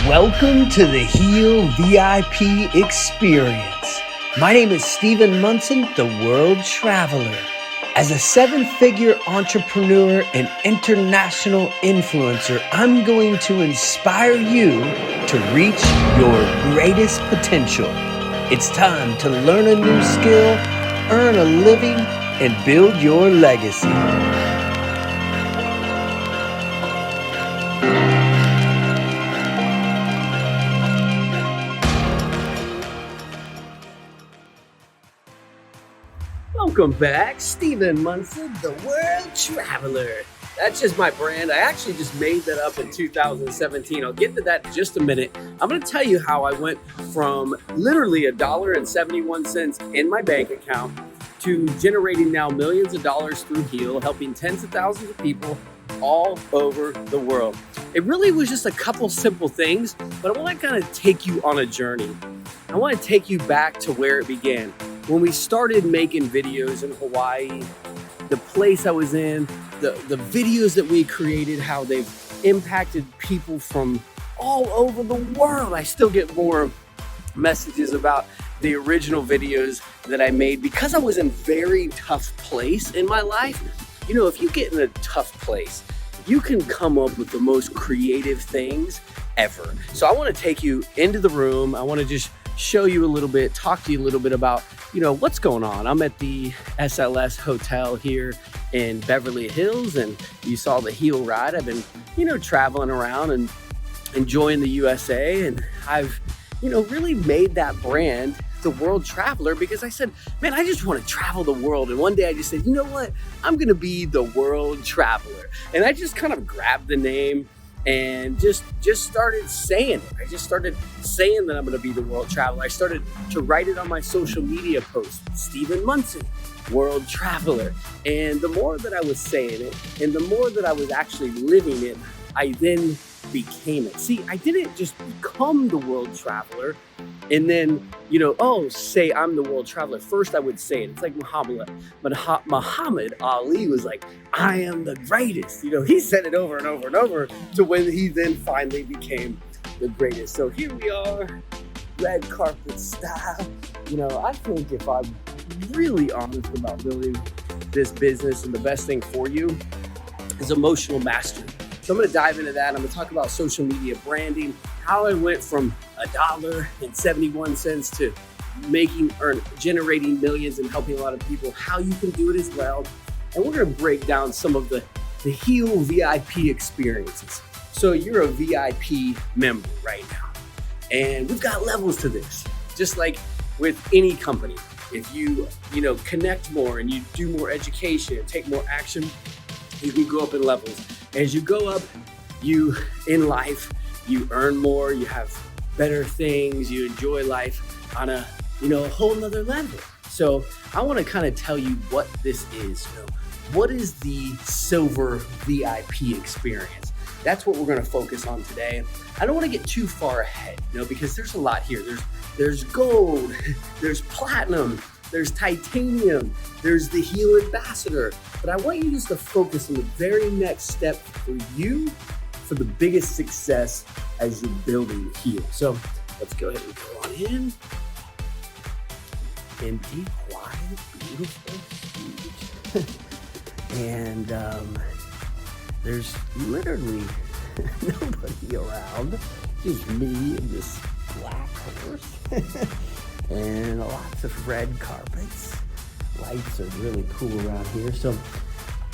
Welcome to the Heal VIP experience. My name is Stephen Munson, the World Traveler. As a seven-figure entrepreneur and international influencer, I'm going to inspire you to reach your greatest potential. It's time to learn a new skill, earn a living, and build your legacy. Welcome back, Stephen Munson, the World Traveler. That's just my brand. I actually just made that up in 2017. I'll get to that in just a minute. I'm going to tell you how I went from literally $1.71 in my bank account to generating now millions of dollars through Heal, helping tens of thousands of people all over the world. It really was just a couple simple things, but I want to kind of take you on a journey. I want to take you back to where it began. When we started making videos in Hawaii, the place I was in, the videos that we created, how they've impacted people from all over the world. I still get more messages about the original videos that I made because I was in a very tough place in my life. You know, if you get in a tough place, you can come up with the most creative things ever. So I want to take you into the room. I want to just show you a little bit, talk to you a little bit about, you know, what's going on. I'm at the SLS Hotel here in Beverly Hills, and you saw the Heal ride. I've been, you know, traveling around and enjoying the USA, and I've, you know, really made that brand the World Traveler because I said, man, I just want to travel the world. And one day I just said, you know what? I'm going to be the World Traveler. And I just kind of grabbed the name and just started saying it. I just started saying that I'm going to be the World Traveler. I started to write it on my social media posts, Stephen Munson, World Traveler. And the more that I was saying it and the more that I was actually living it, I then became it. See, I didn't just become the World Traveler and then, you know, say I'm the World Traveler. First, I would say it. It's like Muhammad Ali was like, I am the greatest. You know, he said it over and over and over to when he then finally became the greatest. So here we are, red carpet style. You know, I think if I'm really honest about building this business, and the best thing for you is emotional mastery. So I'm going to dive into that. I'm going to talk about social media branding, how I went from $1.71 to generating millions and helping a lot of people, how you can do it as well. And we're going to break down some of the Heal VIP experiences. So you're a VIP member right now, and we've got levels to this, just like with any company. If you connect more and you do more education and take more action, you can go up in levels. As you go up, in life, you earn more, you have better things, you enjoy life on a whole nother level. So I want to kind of tell you what this is. What is the silver VIP experience? That's what we're going to focus on today. I don't want to get too far ahead, because there's a lot here. There's gold, there's platinum, there's titanium, there's the Heal Ambassador. But I want you just to focus on the very next step for you for the biggest success as you're building Heal. So let's go ahead and go on in. Empty, quiet, beautiful, huge. And there's literally nobody around, just me and this black horse. And lots of red carpets. Lights are really cool around here. So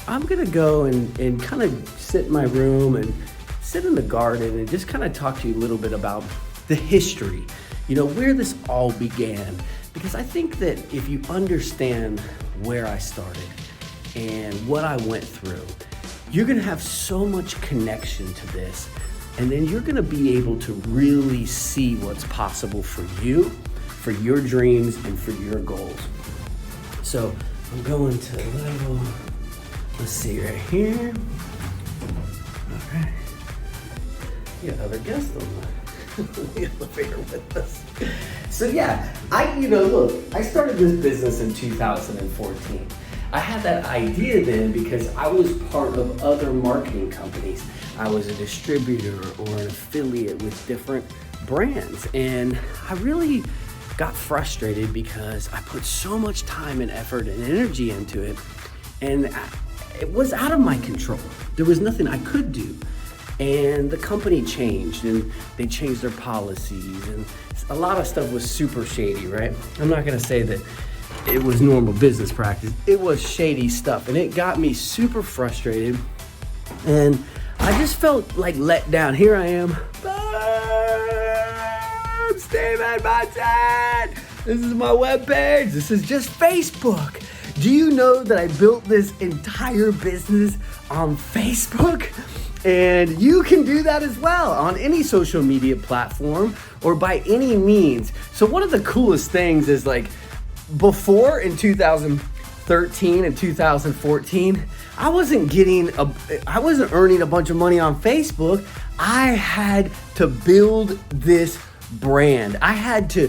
I'm gonna go and kind of sit in my room and sit in the garden and just kind of talk to you a little bit about the history, where this all began. Because I think that if you understand where I started and what I went through, you're gonna have so much connection to this. And then you're gonna be able to really see what's possible for you, for your dreams, and for your goals. So I'm going to level, let's see right here. All right. We got other guests on the elevator with us. So yeah, I started this business in 2014. I had that idea then because I was part of other marketing companies. I was a distributor or an affiliate with different brands. And I really got frustrated because I put so much time and effort and energy into it, and it was out of my control. There was nothing I could do. And the company changed, and they changed their policies, and a lot of stuff was super shady, right? I'm not gonna say that it was normal business practice. It was shady stuff, and it got me super frustrated, and I just felt like let down. Here I am, boom, Stephen Munson. This is my webpage. This is just Facebook. Do you know that I built this entire business on Facebook? And you can do that as well on any social media platform or by any means. So one of the coolest things is, like, before in 2013 and 2014, I wasn't earning a bunch of money on Facebook. I had to build this brand. I had to,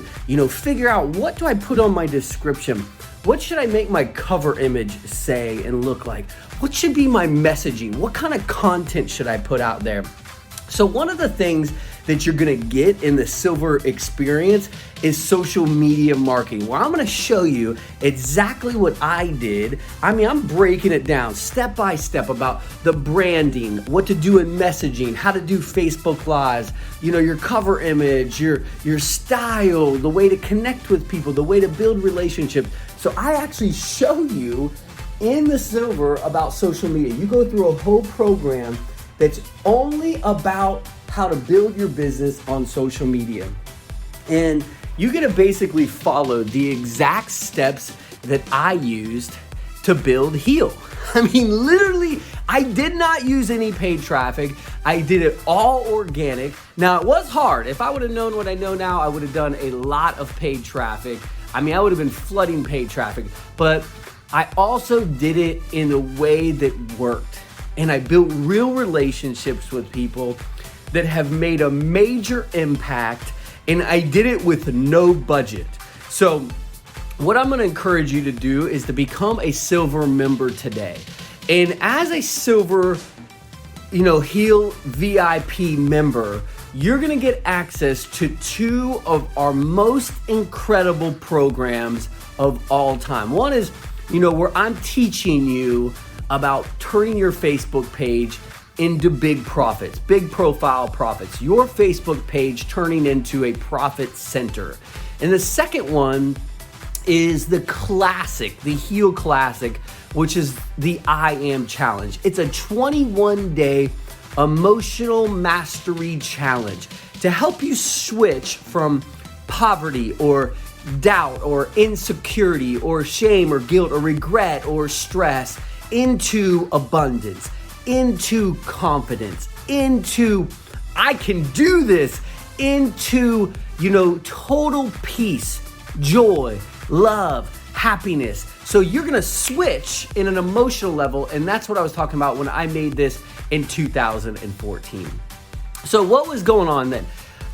figure out, what do I put on my description? What should I make my cover image say and look like? What should be my messaging? What kind of content should I put out there? So one of the things that you're gonna get in the Silver experience is social media marketing, where I'm gonna show you exactly what I did. I'm breaking it down step by step about the branding, what to do in messaging, how to do Facebook Lives, your cover image, your style, the way to connect with people, the way to build relationships. So I actually show you in the Silver about social media. You go through a whole program that's only about how to build your business on social media. And you're gonna basically follow the exact steps that I used to build Heal. Literally, I did not use any paid traffic. I did it all organic. Now, it was hard. If I would have known what I know now, I would have done a lot of paid traffic. I would have been flooding paid traffic, but I also did it in a way that worked. And I built real relationships with people that have made a major impact, and I did it with no budget. So what I'm gonna encourage you to do is to become a Silver member today. And as a Silver, Heal VIP member, you're gonna get access to two of our most incredible programs of all time. One is, where I'm teaching you about turning your Facebook page into big profits, big profile profits, your Facebook page turning into a profit center. And the second one is the classic, the Heal Classic, which is the I Am Challenge. It's a 21-day emotional mastery challenge to help you switch from poverty or doubt or insecurity or shame or guilt or regret or stress into abundance, into confidence, into I can do this, into, total peace, joy, love, happiness. So you're gonna switch in an emotional level, and that's what I was talking about when I made this in 2014. So what was going on then?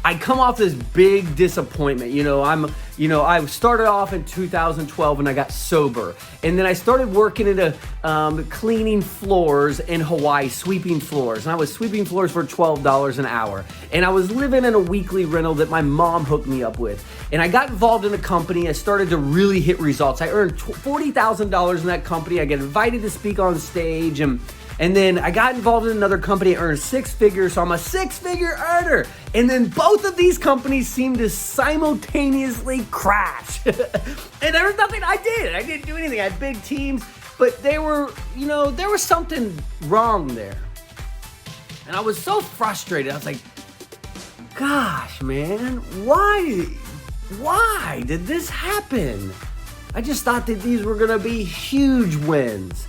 I come off this big disappointment. I started off in 2012 and I got sober. And then I started working at a cleaning floors in Hawaii, sweeping floors. And I was sweeping floors for $12 an hour. And I was living in a weekly rental that my mom hooked me up with. And I got involved in a company. I started to really hit results. I earned $40,000 in that company. I got invited to speak on stage, and then I got involved in another company, earned 6 figures, so I'm a 6-figure earner. And then both of these companies seemed to simultaneously crash. And there was nothing I did. I didn't do anything. I had big teams, but there was something wrong there. And I was so frustrated. I was like, gosh, man, why did this happen? I just thought that these were gonna be huge wins.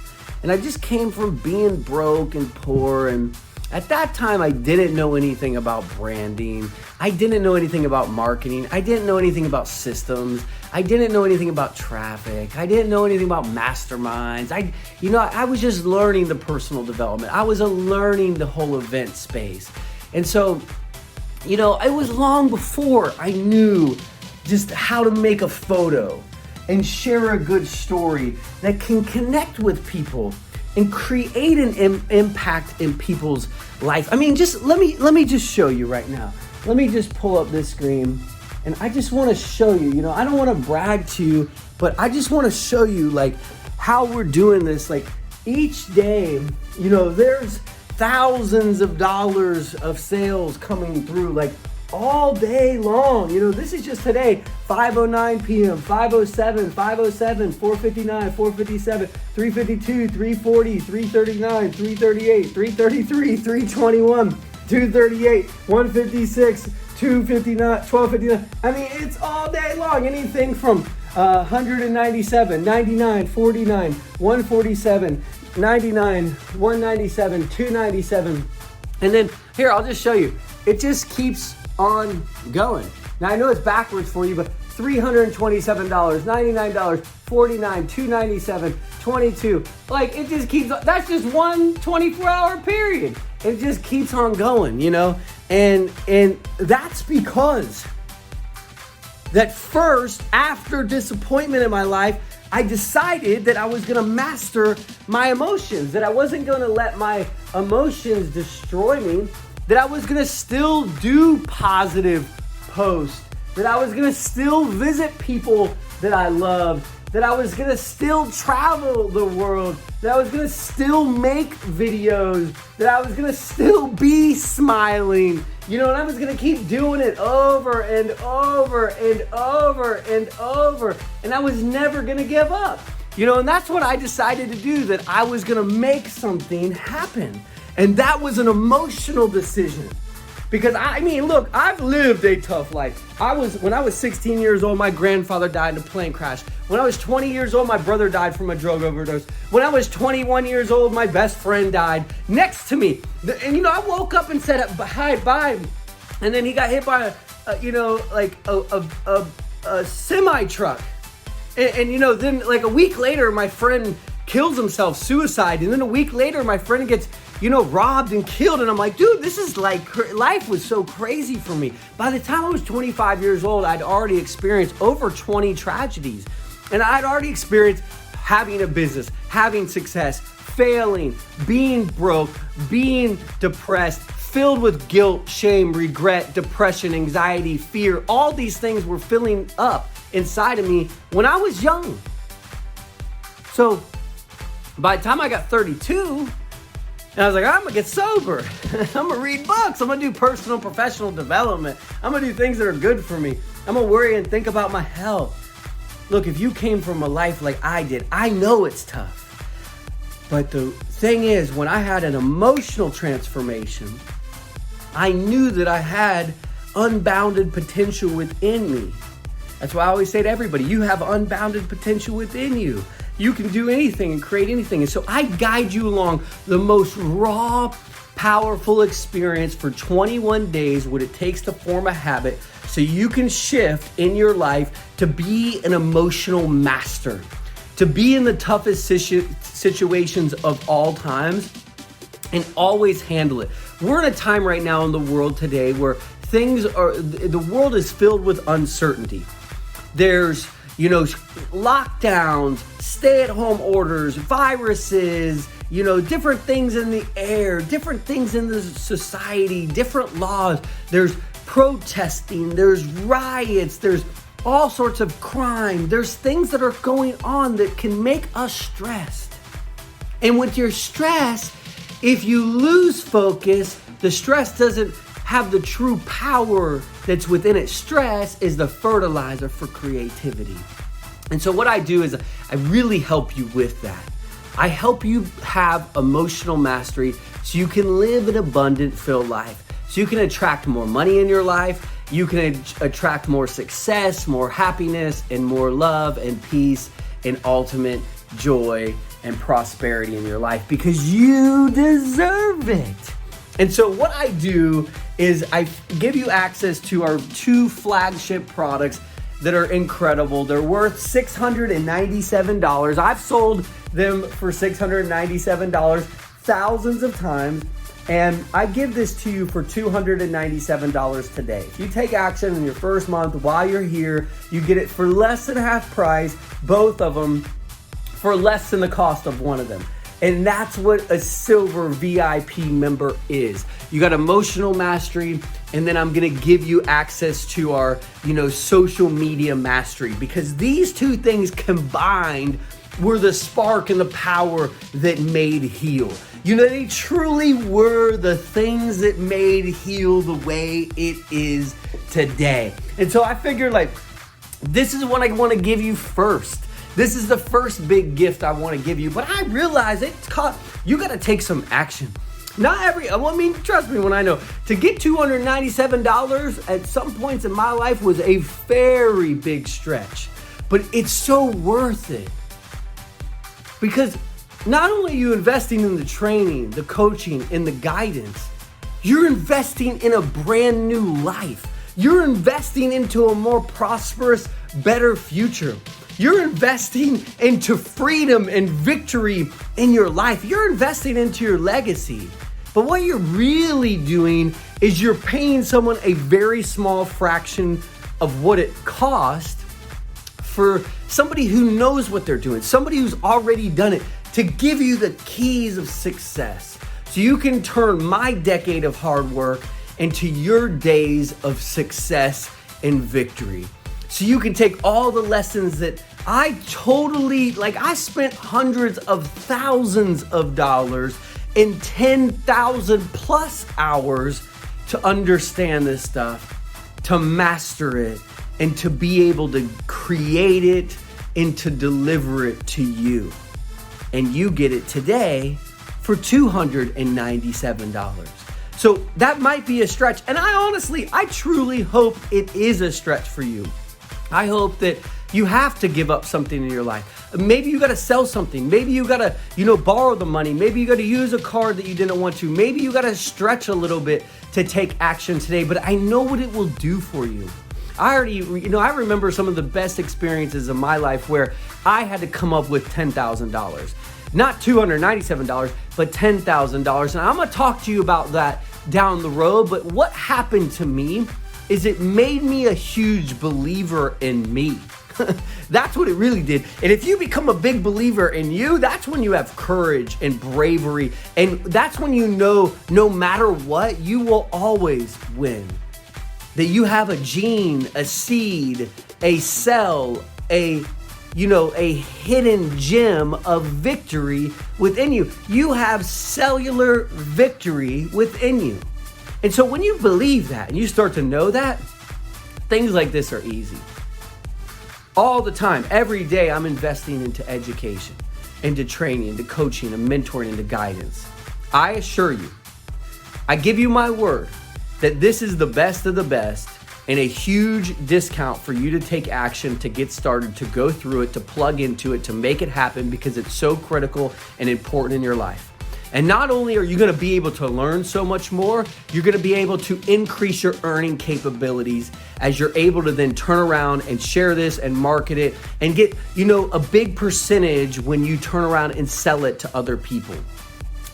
And I just came from being broke and poor, and at that time I didn't know anything about branding. I didn't know anything about marketing. I didn't know anything about systems. I didn't know anything about traffic. I didn't know anything about masterminds. I was just learning the personal development. I was learning the whole event space. And so, it was long before I knew just how to make a photo and share a good story that can connect with people and create an impact in people's life. I mean, just let me just show you right now. Let me just pull up this screen, and I just want to show you, I don't want to brag to you, but I just want to show you like how we're doing this. Like each day, there's thousands of dollars of sales coming through, like all day long. This is just today, 5:09 p.m., 5:07, 5:07, 4:59, 4:57, 3:52, 3:40, 3:39, 3:38, 3:33, 3:21, 2:38, 1:56, 2:59, 12:59. I mean, it's all day long. Anything from 197, 99, 49, 147, 99, 197, 297. And then here, I'll just show you. It just keeps on going. Now I know it's backwards for you, but $327, $99, $49, $297, $22. Like it just keeps, that's just one 24-hour period. It just keeps on going, and that's because that first, after disappointment in my life, I decided that I was gonna master my emotions, that I wasn't gonna let my emotions destroy me, that I was gonna still do positive posts, that I was gonna still visit people that I loved, that I was gonna still travel the world, that I was gonna still make videos, that I was gonna still be smiling, and I was gonna keep doing it over and over and over and over, and I was never gonna give up, and that's what I decided to do, that I was gonna make something happen. And that was an emotional decision. Because look, I've lived a tough life. When I was 16 years old, my grandfather died in a plane crash. When I was 20 years old, my brother died from a drug overdose. When I was 21 years old, my best friend died next to me. And I woke up and said, hi, bye. And then he got hit by a semi truck. And then like a week later, my friend kills himself, suicide. And then a week later, my friend gets robbed and killed. And I'm like, dude, this is like, life was so crazy for me. By the time I was 25 years old, I'd already experienced over 20 tragedies. And I'd already experienced having a business, having success, failing, being broke, being depressed, filled with guilt, shame, regret, depression, anxiety, fear. All these things were filling up inside of me when I was young. So by the time I got 32, and I was like, I'm gonna get sober. I'm gonna read books. I'm gonna do personal and professional development. I'm gonna do things that are good for me. I'm gonna worry and think about my health. Look, if you came from a life like I did, I know it's tough. But the thing is, when I had an emotional transformation, I knew that I had unbounded potential within me. That's why I always say to everybody, you have unbounded potential within you. You can do anything and create anything. And so I guide you along the most raw, powerful experience for 21 days, what it takes to form a habit so you can shift in your life to be an emotional master, to be in the toughest situations of all times and always handle it. We're in a time right now in the world today where the world is filled with uncertainty. There's lockdowns, stay-at-home orders, viruses, different things in the air, different things in the society, different laws. There's protesting, there's riots, there's all sorts of crime. There's things that are going on that can make us stressed. And with your stress, if you lose focus, the stress doesn't have the true power that's within it. Stress is the fertilizer for creativity. And so what I do is I really help you with that. I help you have emotional mastery so you can live an abundant, filled life. So you can attract more money in your life. You can attract more success, more happiness, and more love and peace and ultimate joy and prosperity in your life because you deserve it. And so what I do is I give you access to our 2 flagship products that are incredible. They're worth $697. I've sold them for $697 thousands of times, and I give this to you for $297 today. If you take action in your first month while you're here, you get it for less than half price, both of them for less than the cost of one of them. And that's what a silver VIP member is. You got emotional mastery, and then I'm gonna give you access to our, social media mastery, because these two things combined were the spark and the power that made Heal. They truly were the things that made Heal the way it is today. And so I figured, this is what I want to give you first. This is the first big gift I want to give you. But I realize you got to take some action. Trust me when I know. To get $297 at some points in my life was a very big stretch. But it's so worth it. Because not only are you investing in the training, the coaching, and the guidance, you're investing in a brand new life. You're investing into a more prosperous, better future. You're investing into freedom and victory in your life. You're investing into your legacy. But what you're really doing is you're paying someone a very small fraction of what it costs for somebody who knows what they're doing, somebody who's already done it, to give you the keys of success so you can turn my decade of hard work into your days of success and victory. So you can take all the lessons that I spent hundreds of thousands of dollars and 10,000 plus hours to understand this stuff, to master it, and to be able to create it and to deliver it to you. And you get it today for $297. So that might be a stretch. And I truly hope it is a stretch for you. I hope that you have to give up something in your life. Maybe you got to sell something. Maybe you got to, borrow the money. Maybe you got to use a card that you didn't want to. Maybe you got to stretch a little bit to take action today. But I know what it will do for you. I remember some of the best experiences of my life where I had to come up with $10,000. Not $297, but $10,000. And I'm going to talk to you about that down the road. But what happened to me is it made me a huge believer in me. That's what it really did. And if you become a big believer in you, that's when you have courage and bravery. And that's when you know, no matter what, you will always win. That you have a gene, a seed, a cell, a hidden gem of victory within you. You have cellular victory within you. And so when you believe that and you start to know that, things like this are easy. All the time, every day, I'm investing into education, into training, into coaching, and mentoring, into guidance. I assure you, I give you my word that this is the best of the best and a huge discount for you to take action, to get started, to go through it, to plug into it, to make it happen, because it's so critical and important in your life. And not only are you going to be able to learn so much more, you're going to be able to increase your earning capabilities as you're able to then turn around and share this and market it and get, a big percentage when you turn around and sell it to other people.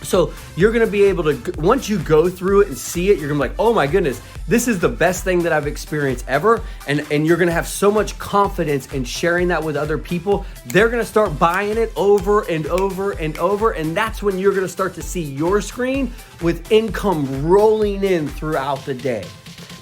So you're going to be able to, once you go through it and see it, you're going to be like, oh my goodness, this is the best thing that I've experienced ever. And you're going to have so much confidence in sharing that with other people. They're going to start buying it over and over and over. And that's when you're going to start to see your screen with income rolling in throughout the day,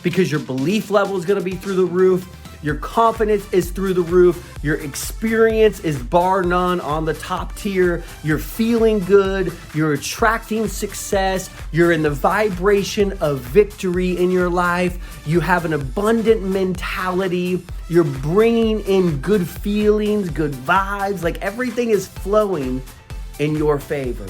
because your belief level is going to be through the roof. Your confidence is through the roof. Your experience is bar none on the top tier. You're feeling good. You're attracting success. You're in the vibration of victory in your life. You have an abundant mentality. You're bringing in good feelings, good vibes. Like everything is flowing in your favor.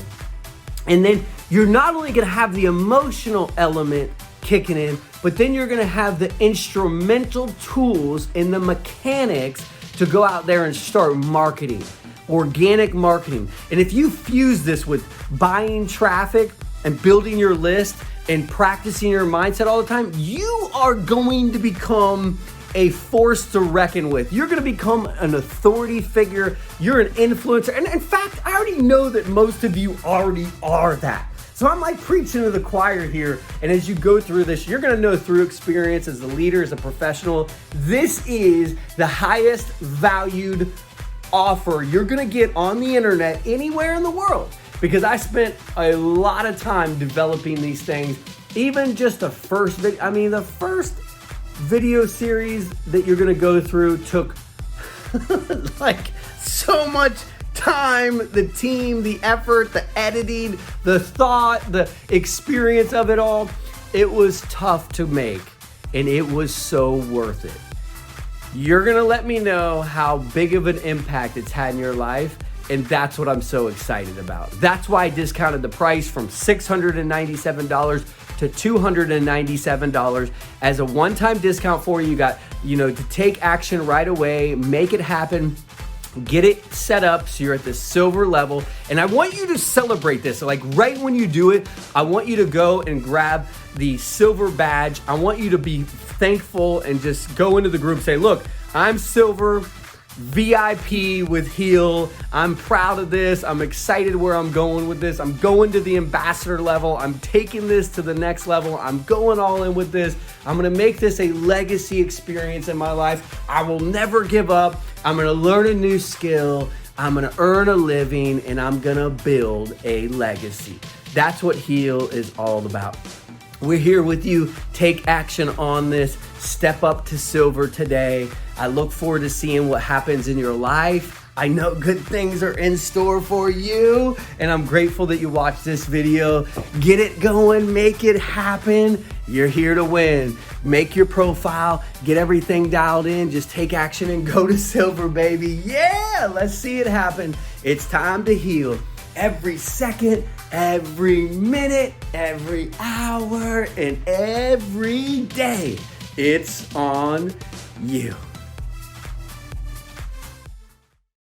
And then you're not only going to have the emotional element kicking in, but then you're going to have the instrumental tools and the mechanics to go out there and start marketing, organic marketing. And if you fuse this with buying traffic and building your list and practicing your mindset all the time, you are going to become a force to reckon with. You're going to become an authority figure. You're an influencer. And in fact, I already know that most of you already are that. So I'm like preaching to the choir here. And as you go through this, you're going to know through experience as a leader, as a professional, this is the highest valued offer you're going to get on the internet anywhere in the world. because I spent a lot of time developing these things. Even just the first video, the first video series that you're gonna go through took like so much time, the team, the effort, the editing, the thought, the experience of it all. It was tough to make, and it was so worth it. You're gonna let me know how big of an impact it's had in your life, and that's what I'm so excited about. That's why I discounted the price from $697 to $297 as a one-time discount for you. You got, to take action right away, make it happen, get it set up so you're at the silver level. And I want you to celebrate this. So like right when you do it, I want you to go and grab the silver badge. I want you to be thankful and just go into the group and say, look, I'm silver VIP with Heal. I'm proud of this. I'm excited where I'm going with this. I'm going to the ambassador level. I'm taking this to the next level. I'm going all in with this. I'm going to make this a legacy experience in my life. I will never give up. I'm going to learn a new skill. I'm going to earn a living, and I'm going to build a legacy. That's what Heal is all about. We're here with you. Take action on this. Step up to silver today. I look forward to seeing what happens in your life. I know good things are in store for you, and I'm grateful that you watched this video. Get it going, make it happen. You're here to win. Make your profile, get everything dialed in, just take action and go to silver, baby. Yeah, let's see it happen. It's time to heal. Every second, every minute, every hour, and every day. It's on you.